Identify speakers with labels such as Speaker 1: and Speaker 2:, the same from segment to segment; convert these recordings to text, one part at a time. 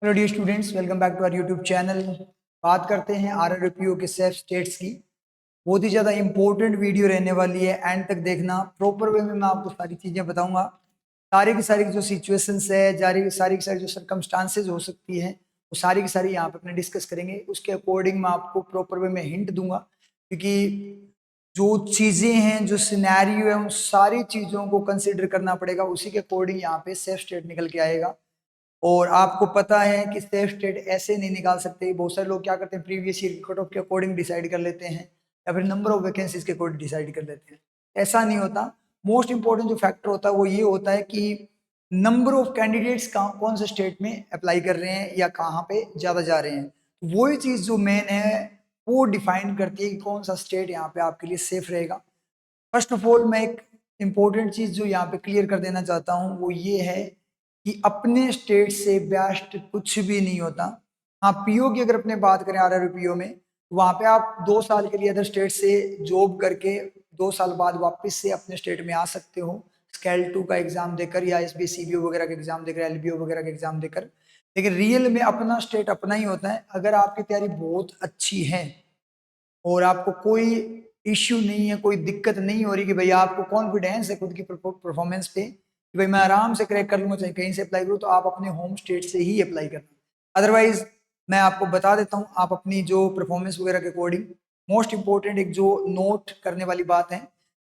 Speaker 1: Hello dear students, welcome back to our YouTube channel. बात करते हैं आरआरपीओ के सेफ स्टेट्स की। बहुत ही ज़्यादा इंपॉर्टेंट वीडियो रहने वाली है, एंड तक देखना। प्रॉपर वे में मैं आपको सारी चीज़ें बताऊंगा। सारी की सारी जो सिचुएशंस है, सारी की सारी जो सर्कमस्टांसेज हो सकती है, वो सारी की सारी यहाँ पे अपने डिस्कस करेंगे। उसके अकॉर्डिंग मैं आपको प्रॉपर वे में हिंट दूंगा, क्योंकि जो चीज़ें हैं, जो सिनेरियो है, उन सारी चीज़ों को कंसिडर करना पड़ेगा। उसी के अकॉर्डिंग यहाँ पे सेफ स्टेट निकल के आएगा। और आपको पता है कि सेफ स्टेट ऐसे नहीं निकाल सकते। बहुत सारे लोग क्या करते हैं, प्रीवियस ईयर कट ऑफ के अकॉर्डिंग डिसाइड कर लेते हैं, या फिर नंबर ऑफ वैकेंसीज के अकॉर्डिंग डिसाइड कर लेते हैं। ऐसा नहीं होता। मोस्ट इंपॉर्टेंट जो फैक्टर होता है वो ये होता है कि नंबर ऑफ कैंडिडेट्स कौन से स्टेट में अप्लाई कर रहे हैं या कहाँ पे ज़्यादा जा रहे हैं। तो वही चीज़ जो मेन है वो डिफाइन करती है कि कौन सा स्टेट यहाँ पे आपके लिए सेफ रहेगा। फर्स्ट ऑफ ऑल, मैं एक इम्पोर्टेंट चीज़ जो यहाँ पे क्लियर कर देना चाहता हूँ वो ये है कि अपने स्टेट से बेस्ट कुछ भी नहीं होता। हाँ, पीओ की अगर अपने बात करें आरआरपीओ में, वहाँ पे आप 2 साल के लिए अदर स्टेट से जॉब करके 2 साल बाद वापस से अपने स्टेट में आ सकते हो, स्केल 2 का एग्जाम देकर या एसबीसीबीओ वगैरह का एग्जाम देकर, एलबीओ वगैरह का एग्जाम देकर। लेकिन रियल में अपना स्टेट अपना ही होता है। अगर आपकी तैयारी बहुत अच्छी है और आपको कोई इश्यू नहीं है, कोई दिक्कत नहीं हो रही, कि भैया आपको कॉन्फिडेंस है खुद की परफॉर्मेंस पे कि भाई मैं आराम से क्रैक कर लूंगा चाहे कहीं से अप्लाई करूँ, तो आप अपने होम स्टेट से ही अप्लाई करना। अदरवाइज मैं आपको बता देता हूँ, आप अपनी जो परफॉर्मेंस वगैरह के अकॉर्डिंग, मोस्ट इंपॉर्टेंट एक जो नोट करने वाली बात है,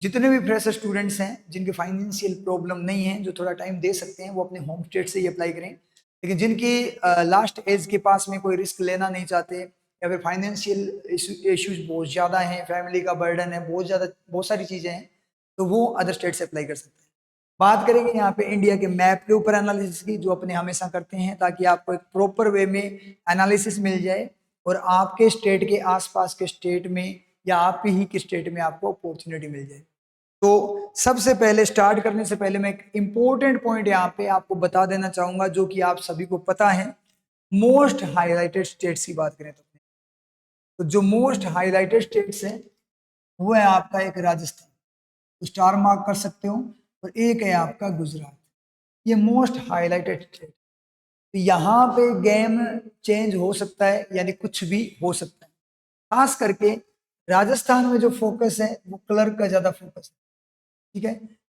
Speaker 1: जितने भी फ्रेशर स्टूडेंट्स हैं जिनके फाइनेंशियल प्रॉब्लम नहीं है, जो थोड़ा टाइम दे सकते हैं, वो अपने होम स्टेट से ही अप्लाई करें। लेकिन जिनकी लास्ट एज के पास में कोई रिस्क लेना नहीं चाहते, या फिर फाइनेंशियल इश्यूज बहुत ज़्यादा हैं, फैमिली का बर्डन है बहुत ज़्यादा, बहुत सारी चीज़ें हैं, तो वो अदर स्टेट से अप्लाई कर सकते हैं। बात करेंगे यहाँ पे इंडिया के मैप के ऊपर एनालिसिस की, जो अपने हमेशा करते हैं, ताकि आपको एक प्रॉपर वे में एनालिसिस मिल जाए और आपके स्टेट के आसपास के स्टेट में या आप ही के स्टेट में आपको अपॉर्चुनिटी मिल जाए। तो सबसे पहले स्टार्ट करने से पहले मैं एक इंपॉर्टेंट पॉइंट यहाँ पे आपको बता देना चाहूंगा, जो कि आप सभी को पता है। मोस्ट हाईलाइटेड स्टेट्स की बात करें तो जो मोस्ट हाईलाइटेड स्टेट्स हैं वो है आपका एक राजस्थान, तो स्टार मार्क कर सकते हो, और एक है आपका गुजरात। ये मोस्ट हाईलाइटेड स्टेट। तो यहाँ पे गेम चेंज हो सकता है, यानी कुछ भी हो सकता है। खास करके राजस्थान में जो फोकस है वो क्लर्क का ज्यादा फोकस है। ठीक है,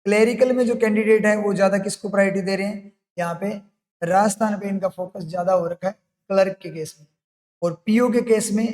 Speaker 1: क्लेरिकल में जो कैंडिडेट है वो ज्यादा किसको प्रायोरिटी दे रहे हैं, यहाँ पे राजस्थान पे इनका फोकस ज्यादा हो रखा है क्लर्क के केस में, और पीओ के केस में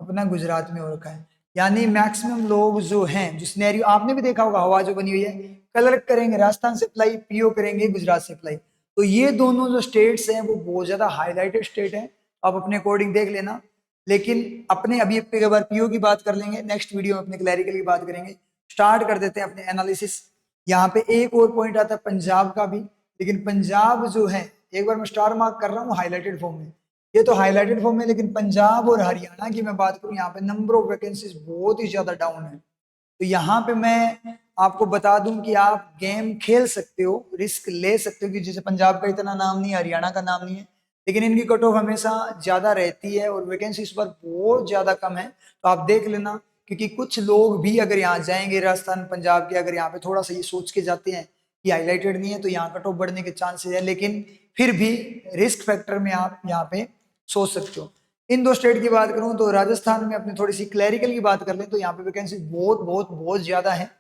Speaker 1: अपना गुजरात में हो रखा है। यानी मैक्सिमम लोग जो हैं, जो सिनेरियो आपने भी देखा होगा, हवा जो बनी हुई है, क्लर्क करेंगे राजस्थान से अप्लाई, पीओ करेंगे गुजरात से अप्लाई। तो ये दोनों जो स्टेट्स हैं वो बहुत ज्यादा हाईलाइटेड स्टेट है, आप अपने अकॉर्डिंग देख लेना। लेकिन अपने अभी एक बार पीओ की बात कर लेंगे, नेक्स्ट वीडियो में अपने क्लैरिकल की बात करेंगे। स्टार्ट कर देते हैं अपने एनालिसिस। यहाँ पे एक और पॉइंट आता है पंजाब का भी, लेकिन पंजाब जो है, एक बार मैं स्टार मार्क कर रहा हूँ हाईलाइटेड फॉर्म में, ये तो हाईलाइटेड फॉर्म में, लेकिन पंजाब और हरियाणा की मैं बात करूँ, यहाँ पे नंबर ऑफ वैकेंसीज बहुत ही ज्यादा डाउन है। तो यहाँ पे मैं आपको बता दूं कि आप गेम खेल सकते हो, रिस्क ले सकते हो, कि जैसे पंजाब का इतना नाम नहीं है, हरियाणा का नाम नहीं है, लेकिन इनकी कट ऑफ हमेशा ज्यादा रहती है और वैकेंसी इस बार बहुत ज्यादा कम है। तो आप देख लेना, क्योंकि कुछ लोग भी अगर यहाँ जाएंगे राजस्थान पंजाब के, अगर यहाँ पे थोड़ा सा ये सोच के जाते हैं कि हाईलाइटेड नहीं है तो यहाँ कट ऑफ बढ़ने के चांसेस है, लेकिन फिर भी रिस्क फैक्टर में आप यहाँ पे सोच सकते हो। इन दो स्टेट की बात करूं तो राजस्थान में अपनी थोड़ी सी क्लैरिकल की बात कर लें तो यहाँ पे वैकेंसी बहुत बहुत बहुत ज्यादा है,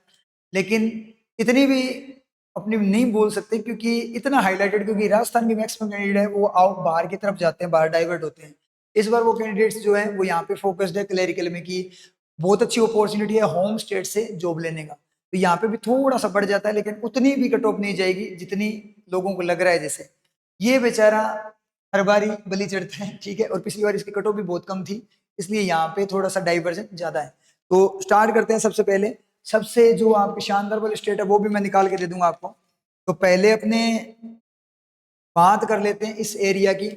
Speaker 1: लेकिन इतनी भी अपनी नहीं बोल सकते क्योंकि इतना हाईलाइटेड, क्योंकि राजस्थान के मैक्सिमम कैंडिडेट है वो आउट बाहर की तरफ जाते हैं, बाहर डाइवर्ट होते हैं। इस बार वो कैंडिडेट्स जो है वो यहाँ पे फोकस्ड है क्लैरिकल में, कि बहुत अच्छी अपॉर्चुनिटी है होम स्टेट से जॉब लेने का, तो यहाँ पे भी थोड़ा सा बढ़ जाता है, लेकिन उतनी भी कट ऑफ नहीं जाएगी जितनी लोगों को लग रहा है। जैसे ये बेचारा हर बारी बलि चढ़ता है, ठीक है, और पिछली बार इसकी कट ऑफ भी बहुत कम थी, इसलिए यहाँ पे थोड़ा सा डाइवर्जन ज्यादा है। तो स्टार्ट करते हैं। सबसे पहले सबसे जो आपके शानदार वाले स्टेट है वो भी मैं निकाल के दे दूंगा आपको। तो पहले अपने बात कर लेते हैं इस एरिया की।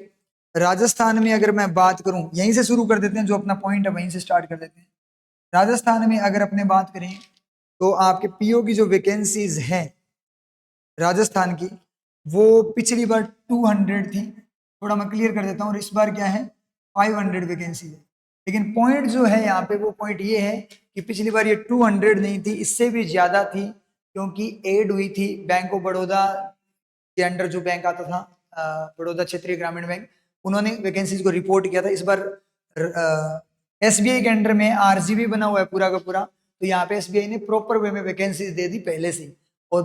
Speaker 1: राजस्थान में अगर मैं बात करूं, यहीं से शुरू कर देते हैं, जो अपना पॉइंट है वहीं से स्टार्ट कर देते हैं। राजस्थान में अगर अपने बात करें तो आपके पीओ की जो वैकेंसीज है राजस्थान की, वो पिछली बार 200 थी, थोड़ा मैं क्लियर कर देता हूँ, और इस बार क्या है 500 वैकेंसी है। लेकिन पॉइंट जो है यहाँ पे वो पॉइंट ये है कि पिछली बार ये 200 नहीं थी, इससे भी ज्यादा थी, क्योंकि एड हुई थी बैंक ऑफ बड़ौदा के अंडर जो बैंक आता था, बड़ौदा क्षेत्रीय ग्रामीण बैंक, उन्होंने वैकेंसीज को रिपोर्ट किया था। इस बार एसबीआई के अंडर में आरजीबी बना हुआ है पूरा का पूरा, तो यहाँ पे एसबीआई ने प्रॉपर वे में वैकेंसीज दे दी पहले से। और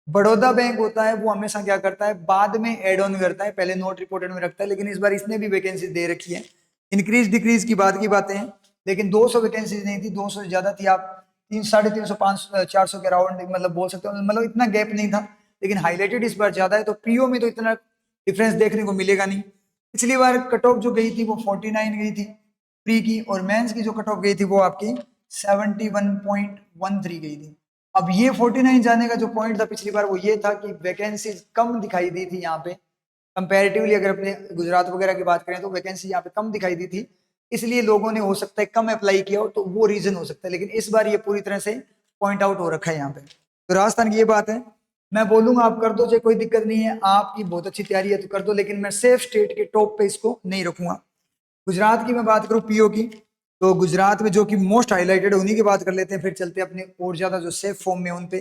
Speaker 1: बड़ौदा बैंक होता है वो हमेशा क्या करता है, बाद में एड ऑन करता है, पहले नोट रिपोर्टेड में रखता है, लेकिन इस बार इसने भी वैकेंसी दे रखी है। इंक्रीज डिक्रीज की बात हैं, लेकिन 200 वैकेंसीज नहीं थी, 200 से ज्यादा थी। आप 300, 350, 500, 400 के अराउंड मतलब बोल सकते हो, मतलब इतना गैप नहीं था, लेकिन हाईलाइटेड इस बार ज्यादा है। तो पीओ में तो इतना डिफरेंस देखने को मिलेगा नहीं। पिछली बार कट ऑफ जो गई थी वो 49 गई थी प्री की, और मेंस की जो कट ऑफ गई थी वो आपकी 71.13 गई थी। अब ये 49 जाने का जो पॉइंट था पिछली बार वो ये था कि वैकेंसी कम दिखाई दी थी यहाँ पे कंपैरेटिवली। अगर अपने गुजरात वगैरह की बात करें तो वैकेंसी यहाँ पे कम दिखाई दी थी, इसलिए लोगों ने हो सकता है कम अप्लाई किया हो, तो वो रीजन हो सकता है। लेकिन इस बार ये पूरी तरह से पॉइंट आउट हो रखा है यहाँ पे। तो राजस्थान की ये बात है, मैं बोलूंगा आप कर दो, चाहे कोई दिक्कत नहीं है, आपकी बहुत अच्छी तैयारी है तो कर दो, लेकिन मैं सेफ स्टेट के टॉप पे इसको नहीं रखूंगा। गुजरात की मैं बात करूं पीओ की, तो गुजरात में जो कि मोस्ट हाईलाइटेड है उन्हीं की बात कर लेते हैं, फिर चलते हैं अपने और ज्यादा जो सेफ फॉर्म में उन पे।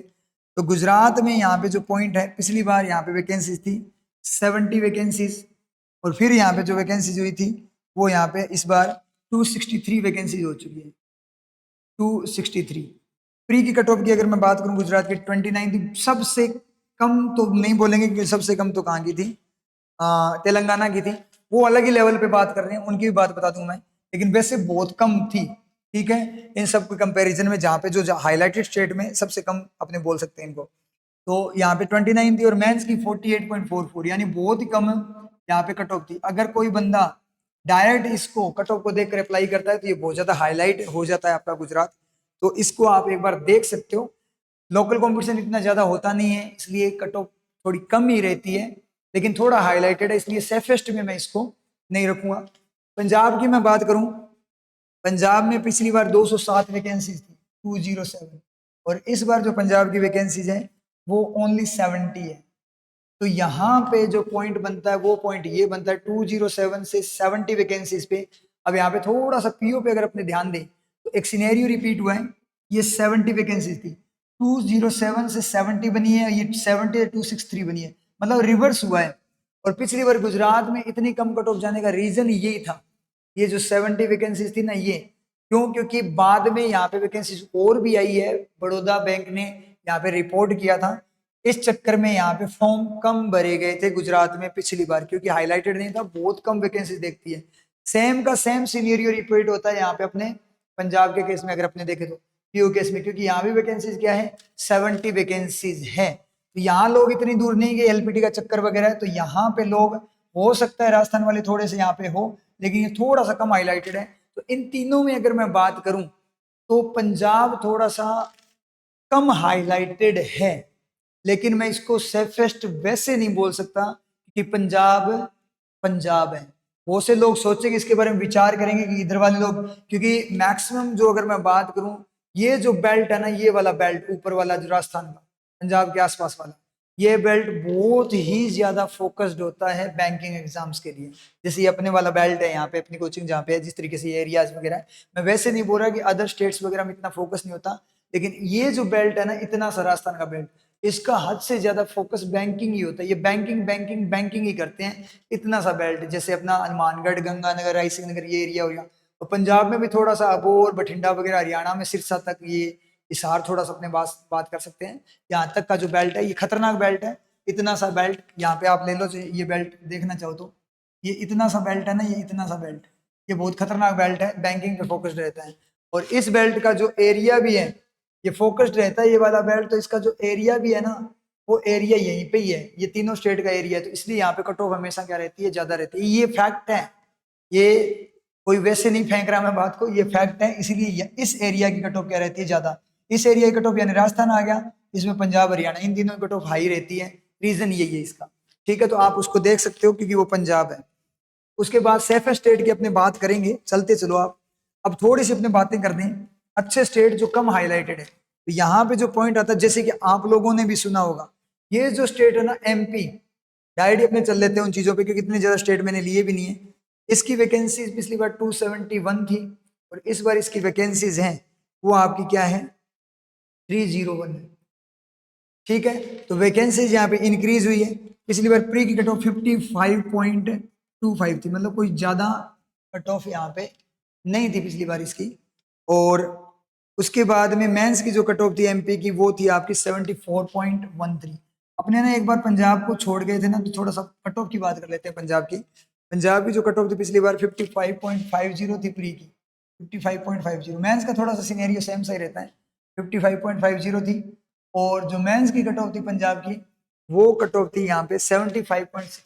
Speaker 1: तो गुजरात में यहाँ पे जो पॉइंट है, पिछली बार यहाँ पे वैकेंसीज थी 70 वैकेंसीज, और फिर यहाँ पे जो वैकेंसीज हुई थी वो यहाँ पे इस बार 263 वैकेंसीज हो चुकी है। 263 प्री की कट ऑफ की अगर मैं बात करूं गुजरात की 29 थी। सबसे कम तो नहीं बोलेंगे कि सबसे कम तो कहाँ की थी, तेलंगाना की थी। वो अलग ही लेवल पे बात कर रहे हैं, उनकी भी बात बता दूं मैं, लेकिन वैसे बहुत कम थी। ठीक है, इन सब के कंपैरिजन में जहाँ पे जो हाईलाइटेड स्टेट में सबसे कम अपने बोल सकते हैं इनको, तो यहाँ पे 29 थी, और मेंस की 48.44, यानी बहुत ही कम यहाँ पे कट ऑफ थी। अगर कोई बंदा डायरेक्ट इसको कट ऑफ को देखकर अप्लाई करता है तो ये बहुत ज्यादा हाईलाइट हो जाता है आपका गुजरात। तो इसको आप एक बार देख सकते हो। लोकल कंपटीशन इतना ज्यादा होता नहीं है, इसलिए कट ऑफ थोड़ी कम ही रहती है, लेकिन थोड़ा हाईलाइटेड है, इसलिए सेफेस्ट में मैं इसको नहीं रखूंगा। पंजाब की मैं बात करूं, पंजाब में पिछली बार 207 वैकेंसीज थी, 207, और इस बार जो पंजाब की वैकेंसीज है वो ओनली 70 है। तो यहाँ पे जो पॉइंट बनता है वो पॉइंट ये बनता है 207 से 70 वैकेंसीज पे। अब यहाँ पे थोड़ा सा पीओ पे अगर अपने ध्यान दें तो एक सिनेरियो रिपीट हुआ है, ये 70 वैकेंसीज थी, 207 से 70 बनी है, ये 70 से 263 बनी है, मतलब रिवर्स हुआ है। और पिछली बार गुजरात में इतनी कम कट ऑफ जाने का रीजन यही था, ये जो 70 वैकेंसीज थी ना, ये क्यों, क्योंकि बाद में यहाँ पे वैकेंसीज और भी आई है, बड़ौदा बैंक ने यहाँ पे रिपोर्ट किया था, इस चक्कर में यहाँ पे फॉर्म कम भरे गए थे गुजरात में पिछली बार, क्योंकि हाईलाइटेड नहीं था, बहुत कम वैकेंसीज देखती है। सेम का सेम सीनियरियो रिपीट होता है यहाँ पे अपने पंजाब के केस में अगर अपने देखे तो पीओ केस में, क्योंकि यहाँ भी वैकेंसीज क्या है, 70 वैकेंसीज है। तो यहाँ लोग इतनी दूर नहीं गए, एलपीटी का चक्कर वगैरह है, तो यहाँ पे लोग हो सकता है राजस्थान वाले थोड़े से यहाँ पे हो, लेकिन ये थोड़ा सा कम हाईलाइटेड है। तो इन तीनों में अगर मैं बात करूं तो पंजाब थोड़ा सा कम हाईलाइटेड है, लेकिन मैं इसको सेफेस्ट वैसे नहीं बोल सकता कि पंजाब पंजाब है। बहुत से लोग सोचेंगे इसके बारे में, विचार करेंगे कि इधर वाले लोग, क्योंकि मैक्सिमम जो अगर मैं बात करूं, ये जो बेल्ट है ना, ये वाला बेल्ट ऊपर वाला जो राजस्थान का पंजाब के आसपास वाला, ये बेल्ट बहुत ही ज्यादा फोकस्ड होता है बैंकिंग एग्जाम्स के लिए। जैसे ये अपने वाला बेल्ट है यहाँ पे अपनी कोचिंग जहाँ पे है, जिस तरीके से एरियाज वगैरह है, मैं वैसे नहीं बोल रहा कि अदर स्टेट्स वगैरह में इतना फोकस नहीं होता, लेकिन ये जो बेल्ट है ना, इतना सा राजस्थान का बेल्ट, इसका हद से ज्यादा फोकस बैंकिंग ही होता है। ये बैंकिंग बैंकिंग बैंकिंग ही करते हैं, इतना सा बेल्ट। जैसे अपना हनुमानगढ़, गंगानगर, रायसिंह नगर, ये एरिया हो गया। और पंजाब में भी थोड़ा सा अबोर, बठिंडा वगैरह, हरियाणा में सिरसा तक, ये हिसार थोड़ा सा अपने बात कर सकते हैं। यहाँ तक का जो बेल्ट है ये खतरनाक बेल्ट है, इतना सा बेल्ट यहाँ पे आप ले लो, ये बेल्ट देखना चाहो तो ये इतना सा बेल्ट है ना, ये इतना सा बेल्ट, ये बहुत खतरनाक बेल्ट है, बैंकिंग पे फोकस्ड रहता है। और इस बेल्ट का जो एरिया भी है, ये फोकस्ड रहता है ये वाला बेल्ट, तो इसका जो एरिया भी है ना, वो एरिया यहीं पे ही है, ये तीनों स्टेट का एरिया है, तो इसलिए यहाँ पे कट ऑफ हमेशा क्या रहती है, ज्यादा रहती है। ये फैक्ट है, ये कोई वैसे नहीं फेंक रहा मैं बात को, ये फैक्ट है। इसीलिए इस एरिया की कट ऑफ क्या रहती है, ज्यादा। इस एरिया की कट ऑफ यानी राजस्थान आ गया, इसमें पंजाब, हरियाणा, इन तीनों की कट ऑफ हाई रहती है, रीजन यही है इसका। ठीक है, तो आप उसको देख सकते हो क्योंकि वो पंजाब है। उसके बाद सेफेस्ट स्टेट की अपने बात करेंगे, चलते चलो आप। अब थोड़ी सी अपने बातें कर दें अच्छे स्टेट जो कम हाईलाइटेड है, तो यहाँ पे जो पॉइंट आता है, जैसे कि आप लोगों ने भी सुना होगा, ये जो स्टेट है ना एमपी, डायरेक्ट अपने चल लेते हैं उन चीजों पे, क्योंकि इतने ज्यादा स्टेट मैंने लिए भी नहीं है। इसकी वैकेंसी पिछली बार 271 थी, और इस बार इसकी वैकेंसीज हैं वो आपकी क्या है, 301 है। ठीक है, तो वैकेंसीज यहाँ पे इंक्रीज हुई है। पिछली बार प्री की कट ऑफ 55 25 थी, मतलब कोई ज़्यादा कट ऑफ यहाँ पे नहीं थी पिछली बार इसकी। और उसके बाद में मेंस की जो कट ऑफ थी एमपी की वो थी आपकी 74.13। अपने ना एक बार पंजाब को छोड़ गए थे ना, तो थोड़ा सा कट ऑफ की बात कर लेते हैं पंजाब की। पंजाब की जो कट ऑफ थी पिछली बार 55.50 थी प्री की, 55.50। मेंस का थोड़ा सा सिनेरियो सेम सही रहता है, 55.50 थी। और जो मेंस की कट ऑफ थी पंजाब की वो कट ऑफ थी यहाँ पे 75.6।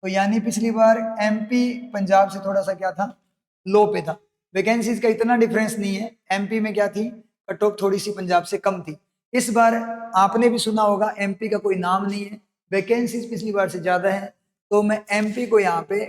Speaker 1: तो यानी पिछली बार एमपी पंजाब से थोड़ा सा क्या था, लो पे था। वैकेंसीज का इतना डिफरेंस नहीं है, एमपी में क्या थी, कट ऑफ थोड़ी सी पंजाब से कम थी। इस बार आपने भी सुना होगा एमपी का कोई नाम नहीं है, वैकेंसीज पिछली बार से ज्यादा है। तो मैं एमपी को यहाँ पे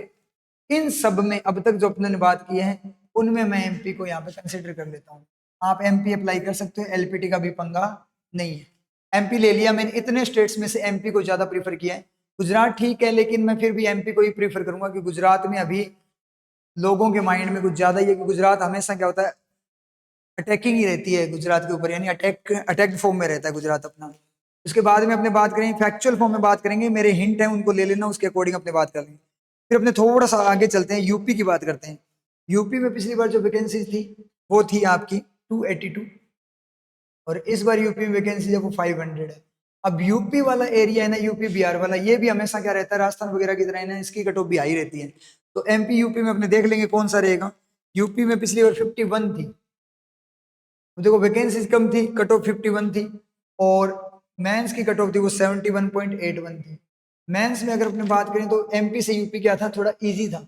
Speaker 1: इन सब में अब तक जो अपने ने बात की है उनमें मैं एमपी को यहाँ पे कंसिडर कर लेता हूँ। आप एमपी अप्लाई कर सकते हो, एलपीटी का भी पंगा नहीं है। एमपी ले लिया मैंने, इतने स्टेट्स में से एमपी को ज्यादा प्रीफर किया है। गुजरात ठीक है, लेकिन मैं फिर भी एमपी को ही प्रीफर करूंगा कि गुजरात में अभी लोगों के माइंड में कुछ ज्यादा ही है कि गुजरात हमेशा क्या होता है, अटैकिंग ही रहती है गुजरात के ऊपर, यानी अटैक फॉर्म में रहता है गुजरात अपना। उसके बाद में अपने बात करेंगे, फैक्चुअल फॉर्म में बात करेंगे, मेरे हिंट है उनको ले लेना, उसके अकॉर्डिंग अपने बात कर लेंगे। फिर अपने थोड़ा सा आगे चलते हैं, यूपी की बात करते हैं। यूपी में पिछली बार जो वैकेंसी थी वो थी आपकी 282, और इस बार यूपी में वैकेंसी है वो 500 है। अब यूपी वाला एरिया है ना, यूपी बिहार वाला, ये भी हमेशा क्या रहता है, राजस्थान वगैरह की तरह है ना, इसकी कट ऑफ भी हाई रहती है। तो एमपी यूपी में अपने देख लेंगे कौन सा रहेगा। यूपी में पिछली बार 51 थी, देखो वैकेंसीज कम थी, कट ऑफ 51 थी। और मेंस की कट ऑफ थी वो 71.81 थी। मेंस में अगर अपने बात करें तो एमपी से यूपी क्या था, थोड़ा इजी था।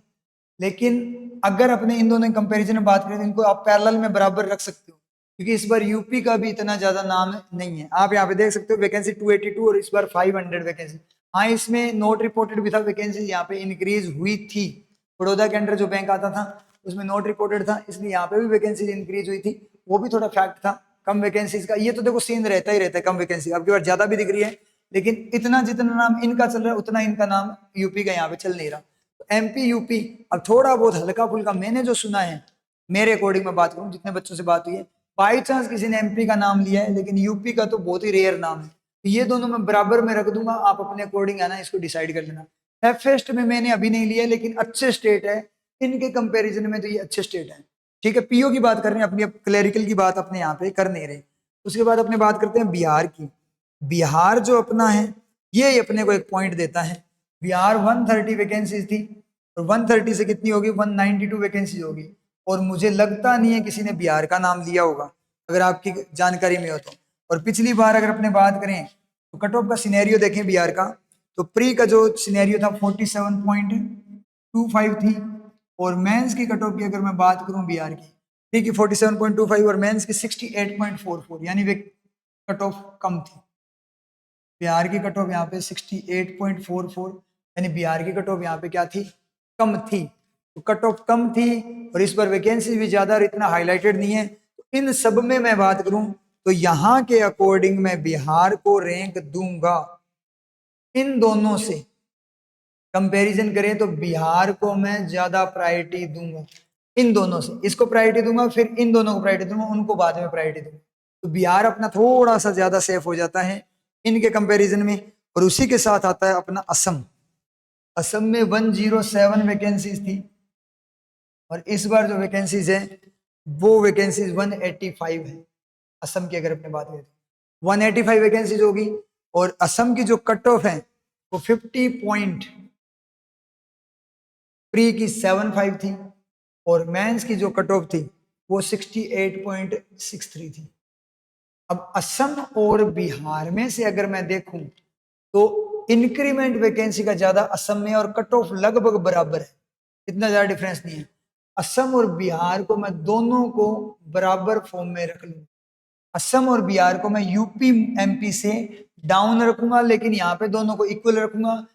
Speaker 1: लेकिन अगर अपने इन दोनों कंपैरिजन में बात करें तो इनको आप पैरेलल में बराबर रख सकते हो, क्योंकि इस बार यूपी का भी इतना ज्यादा नाम नहीं है। आप यहाँ पे देख सकते हो वैकेंसी 282 और इस बार 500 वैकेंसी। हाँ, इसमें नोट रिपोर्टेड भी था, वैकेंसी यहाँ पे इंक्रीज हुई थी। बड़ौदा के अंडर जो बैंक आता था उसमें नोट रिपोर्टेड था, इसलिए यहाँ पे भी वैकेंसी इंक्रीज हुई थी। वो भी थोड़ा फैक्ट था कम वैकेंसीज का। ये तो देखो सीन रहता ही रहता है, कम वैकेंसी अब की बार ज्यादा भी दिख रही है, लेकिन इतना जितना नाम इनका चल रहा है उतना इनका नाम यूपी का यहाँ पे चल नहीं रहा। एमपी यूपी अब थोड़ा बहुत हल्का फुल्का मैंने जो सुना है, मेरे अकॉर्डिंग में बात करूं, जितने बच्चों से बात हुई है, बाई चांस किसी ने एमपी का नाम लिया है, लेकिन यूपी का तो बहुत ही रेयर नाम है। तो ये दोनों मैं बराबर में रख दूंगा, आप अपने अकॉर्डिंग है ना इसको डिसाइड कर लेना। फेस्ट में मैंने अभी नहीं लिया, लेकिन अच्छे स्टेट है इनके कंपेरिजन में, तो ये अच्छे स्टेट है। ठीक है, पीओ की बात कर रहे हैं अपनी, क्लैरिकल की बात अपने यहाँ पे कर नहीं रहे। उसके बाद अपने बात करते हैं बिहार की। बिहार जो अपना है ये अपने को एक पॉइंट देता है। बिहार 130 वैकेंसीज थी, और 130 से कितनी होगी, 192 वैकेंसी होगी। और मुझे लगता नहीं है किसी ने बिहार का नाम लिया होगा, अगर आपकी जानकारी में हो तो। और पिछली बार अगर अपने बात करें तो कट ऑफ का सिनेरियो देखें बिहार का, तो प्री का जो सिनेरियो था 47.25 थी। और मेंस की कट ऑफ की अगर मैं बात करूं बिहार की, प्री की 47.25 और मेंस की 68.44, यानी वे कट ऑफ कम थी। बिहार की कट ऑफ यहाँ पे 68.44, यानी बिहार की कट ऑफ यहाँ पे क्या थी, कम थी। तो कट ऑफ कम थी और इस पर वैकेंसी भी ज्यादा और इतना हाईलाइटेड नहीं है। तो इन सब में मैं बात करूं तो यहाँ के अकॉर्डिंग मैं बिहार को रैंक दूंगा, इन दोनों से कंपैरिजन करें तो बिहार को मैं ज्यादा प्रायोरिटी दूंगा। इन दोनों से इसको प्रायोरिटी दूंगा, फिर इन दोनों को प्रायोरिटी दूंगा, उनको बाद में प्रायोरिटी दूंगा। तो बिहार अपना थोड़ा सा ज्यादा सेफ हो जाता है इनके कंपैरिजन में। और उसी के साथ आता है अपना असम। असम में 107 वैकेंसीज थी, और इस बार जो वैकेंसीज है वो वैकेंसीज 185 है। असम की अगर अपने बात करें तो 185 वैकेंसीज होगी। और असम की जो कट ऑफ है वो 50 पॉइंट, प्री की 75 थी, और मेंस की जो कट ऑफ थी वो 68.63 थी। अब असम और बिहार में से अगर मैं देखूं तो इंक्रीमेंट वैकेंसी का ज्यादा असम में, और कट ऑफ लगभग बराबर है, इतना ज्यादा डिफरेंस नहीं है। असम और बिहार को मैं दोनों को बराबर फॉर्म में रख लूंगा। असम और बिहार को मैं यूपी एमपी से डाउन रखूंगा, लेकिन यहाँ पे दोनों को इक्वल रखूंगा।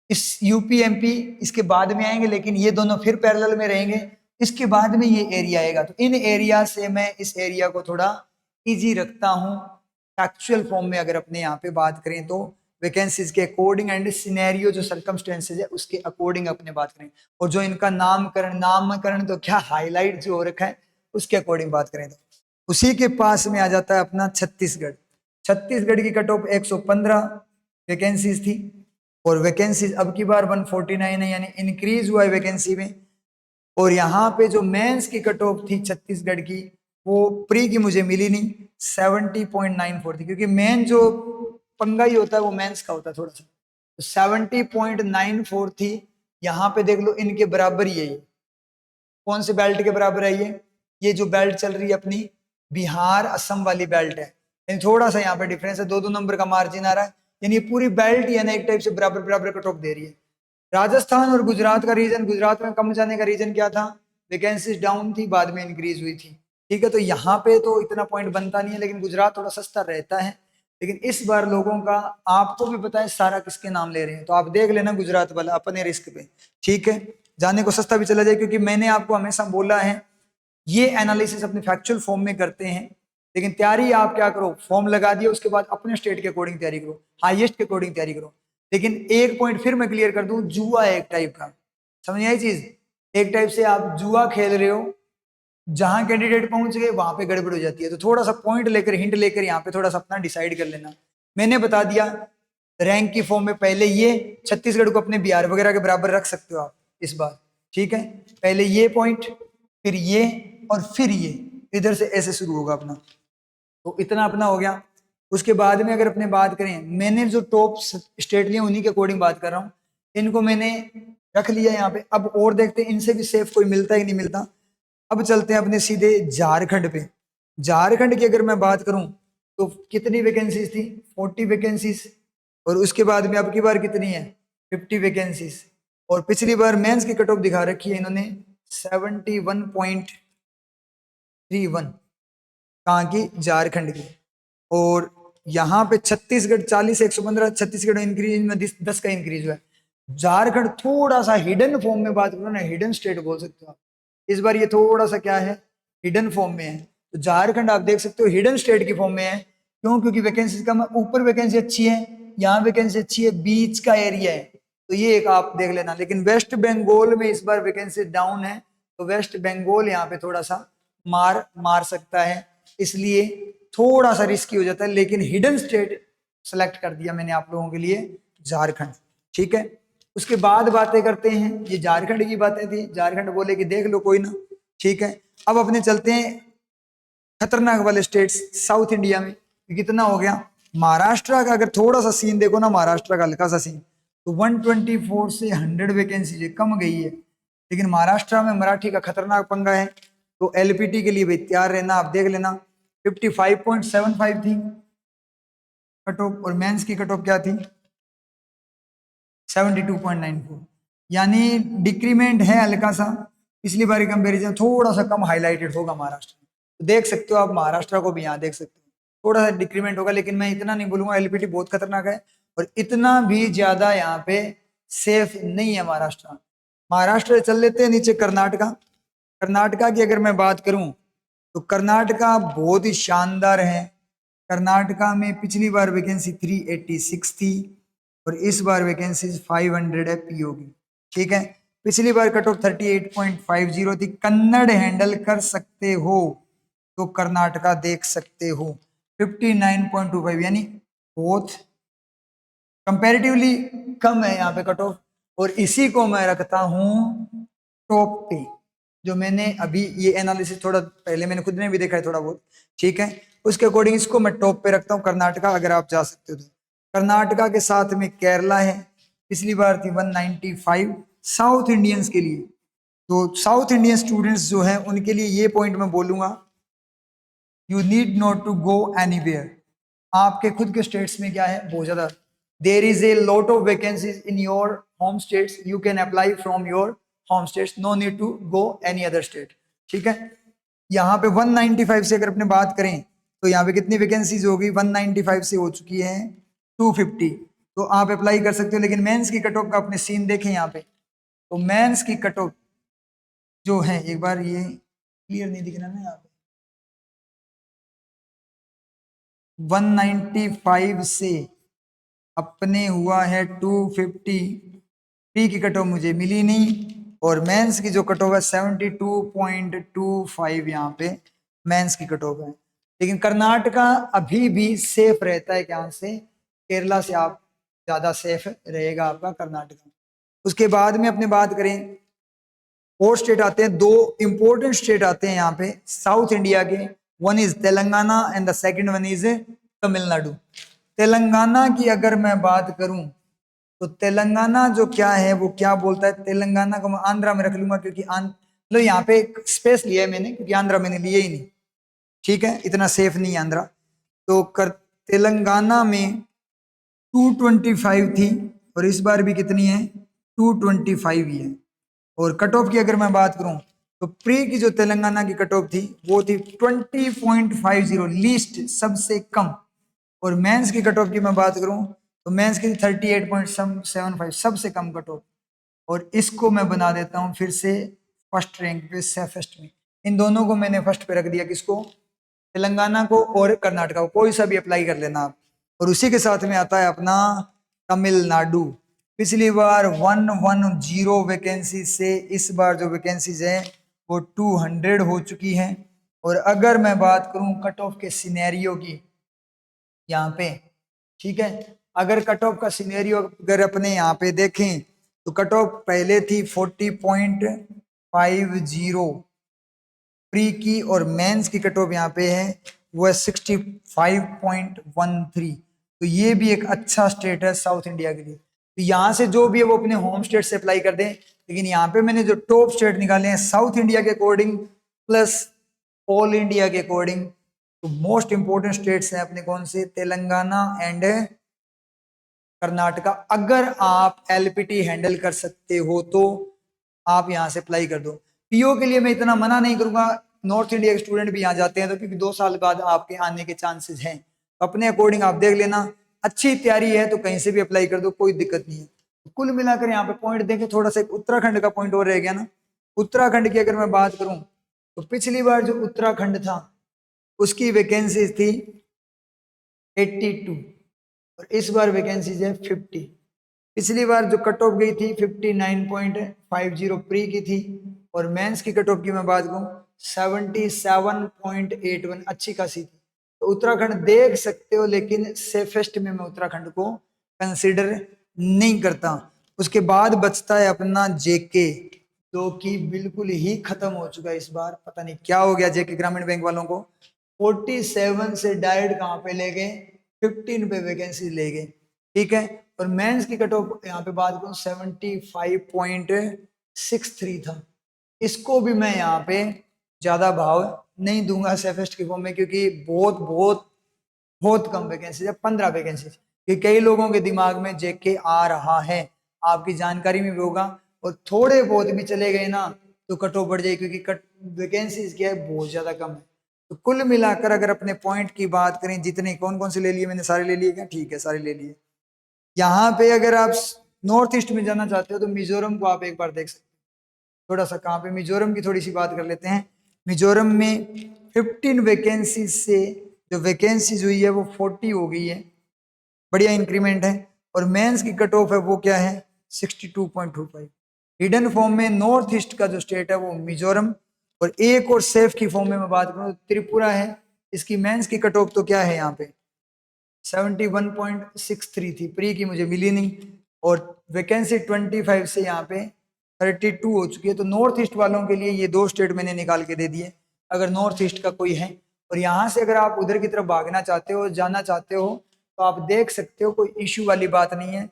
Speaker 1: इस यूपी एमपी इसके बाद में आएंगे, लेकिन ये दोनों फिर पैरेलल में रहेंगे। इसके बाद में ये एरिया आएगा, तो इन एरिया से मैं इस एरिया को थोड़ा इजी रखता हूँ फैक्चुअल फॉर्म में। अगर अपने यहाँ पे बात करें तो वैकेंसीज के अकॉर्डिंग एंड सिनेरियो जो सर्कमस्टेंसेज है उसके अकॉर्डिंग अपने बात करें, और जो इनका नामकरण तो क्या हाईलाइट जो हो रखा है उसके अकॉर्डिंग बात करें तो उसी के पास में आ जाता है अपना छत्तीसगढ़। छत्तीसगढ़ की कट ऑफ 115 वैकेंसीज थी, और वैकेंसी अब की बार 149 है, यानी इंक्रीज हुआ है वैकेंसी में। और यहाँ पे जो मेंस की कट ऑफ थी छत्तीसगढ़ की, वो प्री की मुझे मिली नहीं, 70.94 थी, क्योंकि मेन जो पंगा ही होता है वो मेंस का होता है थोड़ा सा। तो 70.94 थी। यहाँ पे देख लो इनके बराबर ही है ये। कौन से बेल्ट के बराबर है ये जो बेल्ट चल रही है अपनी बिहार असम वाली बेल्ट है, यानी थोड़ा सा यहाँ पे डिफरेंस है, 2-2 नंबर का मार्जिन आ रहा है, यानी ये पूरी बेल्ट ही है ना एक टाइप से बराबर बराबर कट ऑफ दे रही है। राजस्थान और गुजरात का रीजन, गुजरात में कम जाने का रीजन क्या था, वैकेंसीज डाउन थी, बाद में इंक्रीज हुई थी। ठीक है, तो यहाँ पे तो इतना पॉइंट बनता नहीं है, लेकिन गुजरात थोड़ा सस्ता रहता है। लेकिन इस बार लोगों का, आपको भी पता है सारा किसके नाम ले रहे हैं, तो आप देख लेना गुजरात वाला अपने रिस्क पे। ठीक है, जाने को सस्ता भी चला जाए, क्योंकि मैंने आपको हमेशा बोला है ये एनालिसिस अपने फैक्चुअल फॉर्म में करते हैं, लेकिन तैयारी आप क्या करो, फॉर्म लगा दिया उसके बाद अपने स्टेट के अकॉर्डिंग तैयारी करो, हाईएस्ट के अकॉर्डिंग तैयारी करो। लेकिन एक पॉइंट फिर मैं क्लियर कर दूं, जुआ है एक टाइप का, समझ आई चीज। एक टाइप से आप जुआ खेल रहे हो, जहां कैंडिडेट पहुंच गए वहां पे गड़बड़ हो जाती है, तो थोड़ा सा पॉइंट लेकर, हिंट लेकर यहाँ पे थोड़ा सा अपना डिसाइड कर लेना। मैंने बता दिया रैंक की फॉर्म में, पहले ये छत्तीसगढ़ को अपने बिहार वगैरह के बराबर रख सकते हो आप इस बार। ठीक है, पहले ये पॉइंट, फिर ये, और फिर ये, इधर से ऐसे शुरू होगा अपना। तो इतना अपना हो गया। उसके बाद में अगर अपने बात करें, मैंने जो टॉप स्टेट लिए उन्हीं के अकॉर्डिंग बात कर रहा हूँ, इनको मैंने रख लिया यहाँ पे। अब और देखते हैं इनसे भी सेफ कोई मिलता है कि नहीं मिलता। अब चलते हैं अपने सीधे झारखंड पे। झारखंड की अगर मैं बात करूं तो कितनी वैकेंसीज थी, 40 वैकेंसीज, और उसके बाद में अब की बार कितनी है, 50 वैकेंसीज। और पिछली बार मेंस की कट ऑफ दिखा रखी है इन्होंने 71.31, कहाँ की, झारखंड की। और यहाँ पे छत्तीसगढ़ 40 से 115, छत्तीसगढ़ इंक्रीज में 10 का इंक्रीज हुआ है। झारखंड थोड़ा सा हिडन फॉर्म में, बात करो ना, हिडन स्टेट बोल सकते हो आप। इस बार ये थोड़ा सा क्या है, हिडन फॉर्म में है। तो झारखंड आप देख सकते हो हिडन स्टेट की फॉर्म में है। क्यों, क्योंकि वैकेंसी कम है, ऊपर वैकेंसी अच्छी है, यहाँ वैकेंसी अच्छी है, बीच का एरिया है, तो ये एक आप देख लेना। लेकिन वेस्ट बंगाल में इस बार वैकेंसी डाउन है, तो वेस्ट बंगाल यहाँ पे थोड़ा सा मार मार सकता है, इसलिए थोड़ा सा रिस्की हो जाता है। लेकिन हिडन स्टेट सेलेक्ट कर दिया मैंने आप लोगों के लिए, झारखंड। ठीक है, उसके बाद बातें करते हैं, ये झारखंड की बातें थी, झारखंड बोले कि देख लो कोई ना। ठीक है, अब अपने चलते हैं खतरनाक वाले स्टेट्स साउथ इंडिया में। कितना हो गया, महाराष्ट्र का अगर थोड़ा सा सीन देखो ना, महाराष्ट्र का हल्का सा सीन, तो 124 से 100 वैकेंसी कम गई है। लेकिन महाराष्ट्र में मराठी का खतरनाक पंगा है, तो एलपीटी के लिए भी तैयार रहना। आप देख लेना 55.75 थी कट ऑफ, और मेंस की कट ऑफ क्या थी, 72.94, यानी डिक्रीमेंट है हल्का सा, पिछली बार कंपेरिजन थोड़ा सा कम हाईलाइटेड होगा महाराष्ट्र में। तो देख सकते हो आप महाराष्ट्र को भी यहाँ देख सकते हो, थोड़ा सा डिक्रीमेंट होगा, लेकिन मैं इतना नहीं बोलूंगा, एलपीटी बहुत खतरनाक है, और इतना भी ज्यादा यहाँ पे सेफ नहीं है महाराष्ट्र। महाराष्ट्र चल लेते हैं नीचे, कर्नाटका। कर्नाटका की अगर मैं बात करूं तो कर्नाटका बहुत ही शानदार है। कर्नाटका में पिछली बार वैकेंसी 386 थी, और इस बार वैकेंसी 500 है पीओ की। ठीक है, पिछली बार कट ऑफ 38.50 थी। कन्नड़ हैंडल कर सकते हो तो कर्नाटका देख सकते हो, 59.25, यानी बहुत कंपैरेटिवली कम है यहाँ पे कट ऑफ। और इसी को मैं रखता हूँ टॉप पे, जो मैंने अभी ये एनालिसिस थोड़ा पहले मैंने खुद ने भी देखा है थोड़ा बहुत। ठीक है, उसके अकॉर्डिंग इसको मैं टॉप पे रखता हूँ कर्नाटका, अगर आप जा सकते हो तो। कर्नाटका के साथ में केरला है, पिछली बार थी 195 साउथ इंडियंस के लिए। तो साउथ इंडियन स्टूडेंट्स जो है उनके लिए ये पॉइंट मैं बोलूंगा, you need not to go anywhere. आपके खुद के स्टेट्स में क्या है, बहुत ज्यादा, there is a lot of vacancies in your home states, you can apply from your home states, no need to go any other state. ठीक है, यहाँ पे 195 से अगर अपने बात करें तो यहाँ पे कितनी वैकेंसीज होगी, 195 से हो चुकी है 250, तो आप अप्लाई कर सकते हो। लेकिन मेंस की कट ऑफ का अपने सीन देखें यहाँ पे, तो मेंस की कट ऑफ जो है, एक बार ये क्लियर नहीं दिख रहा ना यहाँ पे, 195 से अपने हुआ है 250, प्री की कट ऑफ मुझे मिली नहीं, और मेंस की जो कट ऑफ है 72.25 यहाँ पे मेंस की कट ऑफ है। लेकिन कर्नाटका अभी भी सेफ रहता है, क्या से, केरला से आप ज़्यादा सेफ रहेगा आपका कर्नाटका। उसके बाद में अपने बात करें और स्टेट आते हैं, दो इंपॉर्टेंट स्टेट आते हैं यहाँ पे साउथ इंडिया के। One is Telangana and the second one is Tamil Nadu. Telangana की अगर मैं बात करूं तो तेलंगाना जो क्या है वो क्या बोलता है, तेलंगाना को मैं आंध्रा में रख लूंगा क्योंकि मतलब यहाँ पे एक स्पेस लिया है मैंने क्योंकि आंध्रा मैंने लिया ही नहीं, ठीक है, इतना सेफ नहीं है आंध्रा। तो तेलंगाना में 225 थी और इस बार भी कितनी है 225 ही है। और कट ऑफ की अगर मैं बात करूं तो प्री की जो तेलंगाना की कट ऑफ थी वो थी 20.50 लीस्ट, सबसे कम। और मेंस की कट ऑफ की मैं बात करूं तो मेंस की 38.75 सबसे कम कट ऑफ। और इसको मैं बना देता हूं फिर से फर्स्ट रैंक पे, सेफेस्ट में। इन दोनों को मैंने फर्स्ट पे रख दिया, किसको, तेलंगाना को और कर्नाटका को, कोई सा भी अप्लाई कर लेना आप। और उसी के साथ में आता है अपना तमिलनाडु। पिछली बार 110 वैकेंसी से इस बार जो वैकेंसीज है वो 200 हो चुकी हैं। और अगर मैं बात करूं कट ऑफ के सिनेरियो की यहाँ पे, ठीक है, अगर कट ऑफ का सिनेरियो अगर अपने यहाँ पे देखें तो कट ऑफ पहले थी 40.50 प्री की, और मेंस की कट ऑफ यहाँ पे है वो है 65.13। तो ये भी एक अच्छा स्टेट है साउथ इंडिया के लिए। तो यहाँ से जो भी है वो अपने होम स्टेट से अप्लाई कर दें। लेकिन यहाँ पे मैंने जो टॉप स्टेट निकाले हैं साउथ इंडिया के अकॉर्डिंग प्लस ऑल इंडिया के अकॉर्डिंग, तो मोस्ट इंपोर्टेंट स्टेट्स हैं अपने कौन से, तेलंगाना एंड कर्नाटका। अगर आप एलपीटी हैंडल कर सकते हो तो आप यहाँ से अप्लाई कर दो। पीओ के लिए मैं इतना मना नहीं करूंगा, नॉर्थ इंडिया के स्टूडेंट भी यहाँ जाते हैं तो क्योंकि 2 साल बाद आपके आने के चांसेस हैं, तो अपने अकॉर्डिंग आप देख लेना। अच्छी तैयारी है तो कहीं से भी अप्लाई कर दो, कोई दिक्कत नहीं है। कुल मिलाकर यहाँ पे पॉइंट देखें, थोड़ा सा उत्तराखंड का पॉइंट और रह गया ना। उत्तराखंड की अगर मैं बात करूं तो पिछली बार जो उत्तराखंड था उसकी वैकेंसीज थी 82 और इस बार वैकेंसीज है 50। पिछली बार जो कट ऑफ गई थी 59.50 प्री की थी, और मेंस की कट ऑफ की मैं बात करूं 77.81, अच्छी खासी थी। तो उत्तराखंड देख सकते हो, लेकिन सेफेस्ट में मैं उत्तराखंड को कंसिडर नहीं करता। उसके बाद बचता है अपना जेके, जो कि बिल्कुल ही खत्म हो चुका है इस बार, पता नहीं क्या हो गया जेके ग्रामीण बैंक वालों को। 47 से डायरेक्ट कहाँ पे ले गए, 15 पे वैकेंसी ले गए, ठीक है। और मेंस की कट ऑफ यहाँ पे बात करूं 75.63 था। इसको भी मैं यहाँ पे ज्यादा भाव नहीं दूंगा सेफेस्ट के फॉर्म में, क्योंकि बहुत बहुत बहुत कम वैकेंसी है, 15 वैकेंसी। कि कई लोगों के दिमाग में जेके आ रहा है, आपकी जानकारी में भी होगा, और थोड़े बहुत भी चले गए ना तो कट ऑफ बढ़ जाए, क्योंकि कट वैकेंसीज क्या है बहुत ज्यादा कम है। तो कुल मिलाकर अगर अपने पॉइंट की बात करें, जितने कौन कौन से ले लिए मैंने, सारे ले लिए क्या, ठीक है सारे ले लिए। यहाँ पे अगर आप नॉर्थ ईस्ट में जाना चाहते हो तो मिजोरम को आप एक बार देख सकते हो। थोड़ा सा कहाँ पे, मिजोरम की थोड़ी सी बात कर लेते हैं। मिजोरम में 15 वैकेंसी से जो वैकेंसीज हुई है वो 40 हो गई है, बढ़िया इंक्रीमेंट है। और मेंस की कट ऑफ है वो क्या है 62.25। हिडन फॉर्म में नॉर्थ ईस्ट का जो स्टेट है वो मिजोरम, और एक और सेफ की फॉर्म में मैं बात करूँ तो त्रिपुरा है। इसकी मेंस की कट ऑफ तो क्या है यहाँ पे 71.63 थी, प्री की मुझे मिली नहीं, और वैकेंसी 25 से यहाँ पे 32 हो चुकी है। तो नॉर्थ ईस्ट वालों के लिए ये 2 स्टेट मैंने निकाल के दे दिए, अगर नॉर्थ ईस्ट का कोई है। और यहाँ से अगर आप उधर की तरफ भागना चाहते हो, जाना चाहते हो, तो आप देख सकते हो, कोई इश्यू वाली बात नहीं है।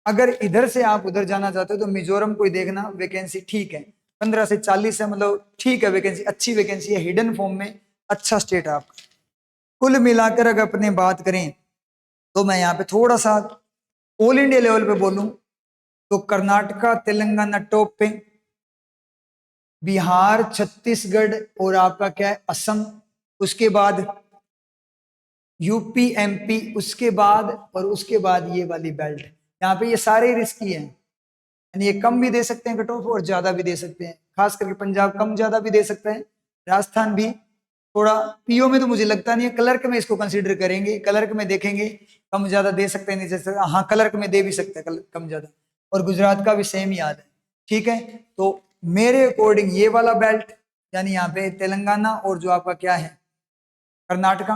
Speaker 1: अगर इधर से आप उधर जाना चाहते हो तो मिजोरम कोई देखना, वैकेंसी ठीक है 15 से 40 है, मतलब ठीक है, वैकेंसी अच्छी वैकेंसी है, हिडन फॉर्म में अच्छा स्टेट है आपका। कुल मिलाकर अगर अपने बात करें तो मैं यहाँ पे थोड़ा सा ऑल इंडिया लेवल पे बोलूं तो कर्नाटका तेलंगाना टॉप पे, बिहार छत्तीसगढ़ और आपका क्या है असम, उसके बाद यूपी एमपी, उसके बाद और उसके बाद ये वाली बेल्ट। यहाँ पे ये सारे रिस्की हैं, यानी ये कम भी दे सकते हैं कट ऑफ और ज्यादा भी दे सकते हैं, खास करके पंजाब कम ज्यादा भी दे सकता है, राजस्थान भी थोड़ा। पीओ में तो मुझे लगता नहीं है, क्लर्क में इसको कंसीडर करेंगे, क्लर्क में देखेंगे कम ज्यादा दे सकते हैं, नहीं दे सकते, हाँ क्लर्क में दे भी सकते हैं कम ज्यादा। और गुजरात का भी सेम ही हाल है, ठीक है। तो मेरे अकॉर्डिंग ये वाला बेल्ट, यानी यहाँ पे तेलंगाना और जो आपका क्या है कर्नाटका,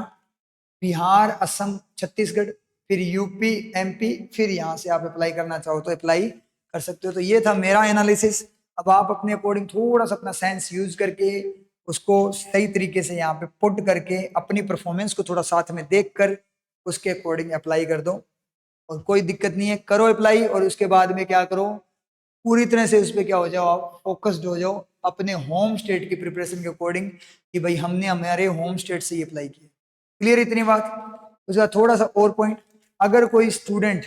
Speaker 1: बिहार असम छत्तीसगढ़, फिर यूपी, एमपी, फिर यहाँ से आप अप्लाई करना चाहो तो अप्लाई कर सकते हो। तो ये था मेरा एनालिसिस। अब आप अपने अकॉर्डिंग थोड़ा सा अपना सेंस यूज करके उसको सही तरीके से यहाँ पे पुट करके अपनी परफॉर्मेंस को थोड़ा साथ में देखकर उसके अकॉर्डिंग अप्लाई कर दो, और कोई दिक्कत नहीं है, करो अप्लाई। और उसके बाद में क्या करो, पूरी तरह से उस पर क्या हो जाओ, आप फोकस्ड हो जाओ अपने होम स्टेट की प्रिपरेशन के अकॉर्डिंग कि भाई हमने हमारे होम स्टेट से ही अप्लाई किया। क्लियर इतनी बात। उसका थोड़ा सा और पॉइंट, अगर कोई स्टूडेंट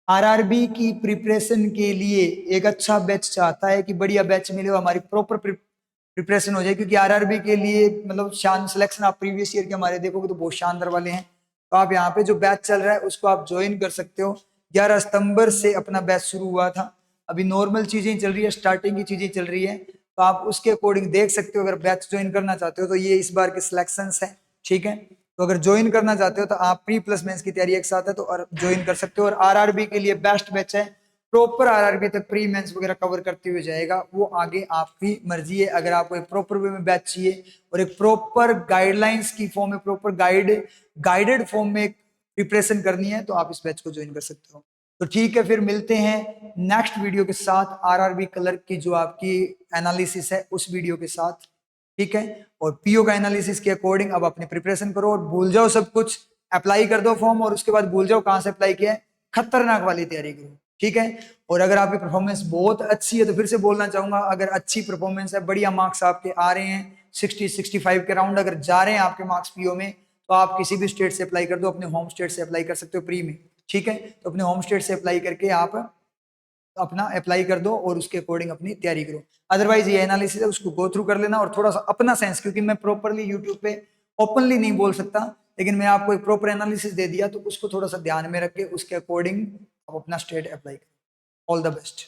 Speaker 1: आरआरबी की प्रिपरेशन के लिए एक अच्छा बैच चाहता है कि बढ़िया बैच मिले, हमारी प्रॉपर प्रिपरेशन हो जाए, क्योंकि आरआरबी के लिए मतलब शान सिलेक्शन आप प्रीवियस ईयर के हमारे देखोगे तो बहुत शानदार वाले हैं। तो आप यहाँ पे जो बैच चल रहा है उसको आप ज्वाइन कर सकते हो। 11 सितंबर से अपना बैच शुरू हुआ था, अभी नॉर्मल चीजें चल रही है, स्टार्टिंग की चीजें चल रही है, तो आप उसके अकॉर्डिंग देख सकते हो। अगर बैच ज्वाइन करना चाहते हो तो ये इस बार के सिलेक्शन है, ठीक है। तो अगर ज्वाइन करना चाहते हो तो आप प्री प्लस मेंस की तैयारी एक साथ है तो ज्वाइन कर सकते हो। और आरआरबी के लिए बेस्ट बैच है, प्रॉपर आरआरबी तक प्री मेंस वगैरह कवर करते हुए जाएगा, वो आगे आपकी मर्जी है। अगर आपको एक प्रॉपर वे में बैच चाहिए और एक प्रॉपर गाइडलाइंस की फॉर्म में, प्रॉपर गाइडेड फॉर्म में प्रिपरेशन करनी है, तो आप इस बैच को ज्वाइन कर सकते हो। तो ठीक है, फिर मिलते हैं नेक्स्ट वीडियो के साथ, आरआरबी क्लर्क की जो आपकी एनालिसिस है उस वीडियो के साथ, ठीक है। और पीओ का एनालिसिस के अकॉर्डिंग अब अपनी प्रिपरेशन करो और भूल जाओ सब कुछ, अप्लाई कर दो फॉर्म और उसके बाद भूल जाओ कहां से अप्लाई किया है, खतरनाक वाली तैयारी करो, ठीक है। और अगर आपकी परफॉर्मेंस बहुत अच्छी है तो फिर से बोलना चाहूंगा, अगर अच्छी परफॉर्मेंस है, बढ़िया मार्क्स आपके आ रहे हैं 60-65 के राउंड अगर जा रहे हैं आपके मार्क्स पीओ में, तो आप किसी भी स्टेट से अप्लाई कर दो, अपने होम स्टेट से अप्लाई कर सकते हो प्री में, ठीक है। तो अपने होम स्टेट से अप्लाई करके आप अपना अप्लाई कर दो और उसके अकॉर्डिंग अपनी तैयारी करो। अदरवाइज ये एनालिसिस है उसको गो थ्रू कर लेना और थोड़ा सा अपना सेंस, क्योंकि मैं प्रॉपरली यूट्यूब पे ओपनली नहीं बोल सकता, लेकिन मैं आपको एक प्रॉपर एनालिसिस दे दिया तो उसको थोड़ा सा ध्यान में रख के उसके अकॉर्डिंग आप अपना स्टेट अप्लाई करो। All the best.